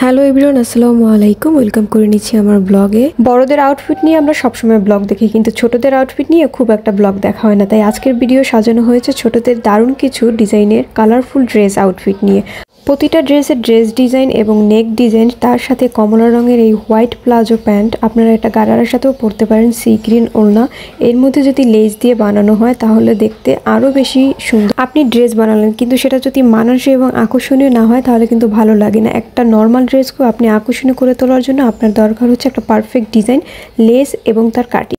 Hello everyone, আসসালামু আলাইকুম। Welcome করে নিচ্ছি আমার ব্লগে। বড়দের আউটফিট নিয়ে আমরা সবসময় ব্লগ দেখি, কিন্তু ছোটদের আউটফিট নিয়ে খুব একটা ব্লগ দেখা হয় না। তাই আজকের ভিডিও সাজানো হয়েছে ছোটদের দারুণ কিছু ডিজাইনের কালারফুল ড্রেস আউটফিট নিয়ে। প্রতিটা ড্রেসের ড্রেস ডিজাইন এবং নেক ডিজাইন, তার সাথে কমলা রঙের এই হোয়াইট প্লাজো প্যান্ট, আপনারা এটা গারারার সাথেও পরতে পারেন। সি গ্রিন ওড়না, এর মধ্যে যদি লেস দিয়ে বানানো হয় তাহলে দেখতে আরও বেশি সুন্দর। আপনি ড্রেস বানালেন, কিন্তু সেটা যদি মানানসই এবং আকর্ষণীয় না হয় তাহলে কিন্তু ভালো লাগে না। একটা নর্মাল ড্রেসকেও আপনি আকর্ষণীয় করে তোলার জন্য আপনার দরকার হচ্ছে একটা পারফেক্ট ডিজাইন, লেস এবং তার কাটিং।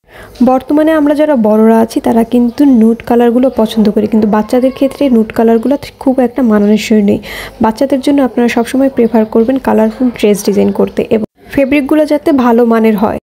বর্তমানে আমরা যারা বড়রা আছি তারা কিন্তু নুড কালারগুলো পছন্দ করি, কিন্তু বাচ্চাদের ক্ষেত্রে নুড কালারগুলো খুব একটা মানানসই নেই। বাচ্চাদের জন্য আপনারা সবসময় প্রেফার করবেন কালারফুল ড্রেস ডিজাইন করতে, এবং ফেব্রিকগুলো যাতে ভালো মানের হয়।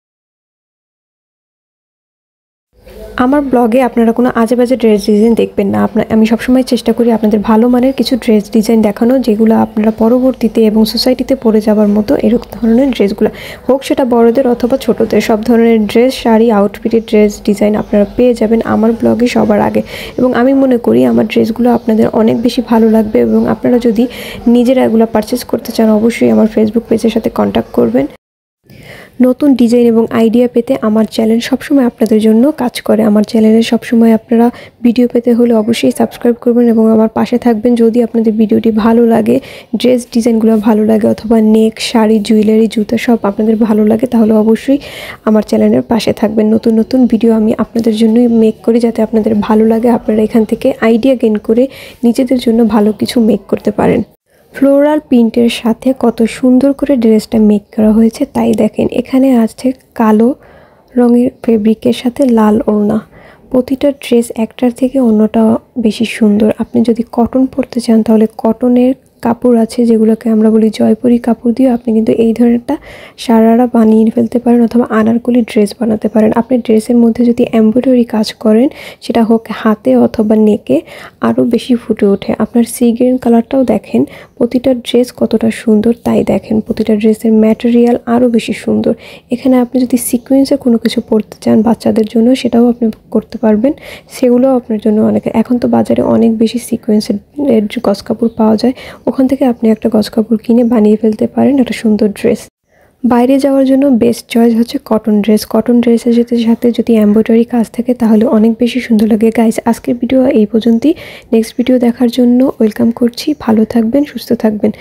আমার ব্লগে আপনারা কোনো আজে বাজে ড্রেস ডিজাইন দেখবেন না। আমি সবসময় চেষ্টা করি আপনাদের ভালো মানের কিছু ড্রেস ডিজাইন দেখানো, যেগুলো আপনারা পরবর্তীতে এবং সোসাইটিতে পরে যাওয়ার মতো এরকম ধরনের ড্রেসগুলো হোক, সেটা বড়দের অথবা ছোটদের, সব ধরনের ড্রেস, শাড়ি, আউটফিটের ড্রেস ডিজাইন আপনারা পেয়ে যাবেন আমার ব্লগে সবার আগে। এবং আমি মনে করি আমার ড্রেসগুলো আপনাদের অনেক বেশি ভালো লাগবে, এবং আপনারা যদি নিজেরা এগুলো পারচেস করতে চান অবশ্যই আমার ফেসবুক পেজের সাথে কন্ট্যাক্ট করবেন। নতুন ডিজাইন এবং আইডিয়া পেতে আমার চ্যানেল সবসময় আপনাদের জন্য কাজ করে। আমার চ্যানেলে সবসময় আপনারা ভিডিও পেতে হলে অবশ্যই সাবস্ক্রাইব করবেন এবং আমার পাশে থাকবেন। যদি আপনাদের ভিডিওটি ভালো লাগে, ড্রেস ডিজাইনগুলো ভালো লাগে, অথবা নেক, শাড়ি, জুয়েলারি, জুতা সব আপনাদের ভালো লাগে, তাহলে অবশ্যই আমার চ্যানেলের পাশে থাকবেন। নতুন নতুন ভিডিও আমি আপনাদের জন্যই মেক করি, যাতে আপনাদের ভালো লাগে, আপনারা এখান থেকে আইডিয়া গেইন করে নিজেদের জন্য ভালো কিছু মেক করতে পারেন। ফ্লোরাল প্রিন্টের সাথে কত সুন্দর করে ড্রেসটা মেক করা হয়েছে তাই দেখেন। এখানে আছে কালো রঙের ফেব্রিকের সাথে লাল ওড়না। প্রতিটা ড্রেস একটার থেকে অন্যটা বেশি সুন্দর। আপনি যদি কটন পরতে চান তাহলে কটনের কাপড় আছে, যেগুলোকে আমরা বলি জয়পুরি কাপড় দিয়ে আপনি কিন্তু এই ধরনের একটা সারারা বানিয়ে ফেলতে পারেন, অথবা আনারকলি ড্রেস বানাতে পারেন। আপনি ড্রেসের মধ্যে যদি এমব্রয়ডারি কাজ করেন, সেটা হোক হাতে অথবা নেকে, আরও বেশি ফুটে ওঠে। আপনার সি গ্রিন কালারটাও দেখেন, প্রতিটা ড্রেস কতটা সুন্দর তাই দেখেন। প্রতিটা ড্রেসের ম্যাটেরিয়াল আরও বেশি সুন্দর। এখানে আপনি যদি সিকোয়েন্সে কোনো কিছু পরতে চান বাচ্চাদের জন্য, সেটাও আপনি করতে পারবেন। সেগুলোও আপনার জন্য অনেক, এখন তো বাজারে অনেক বেশি সিকোয়েন্সের গজ কাপড় পাওয়া যায়, ওখান থেকে আপনি একটা গজ কাপড় কিনে বানিয়ে ফেলতে পারেন একটা সুন্দর ড্রেস। বাইরে যাওয়ার জন্য বেস্ট চয়েস হচ্ছে কটন ড্রেস। কটন ড্রেসের সাথে যদি এমব্রয়ডারি কাজ থাকে তাহলে অনেক বেশি সুন্দর লাগে। গাইস, আজকের ভিডিও এই পর্যন্তই। নেক্সট ভিডিও দেখার জন্য ওয়েলকাম করছি। ভালো থাকবেন, সুস্থ থাকবেন।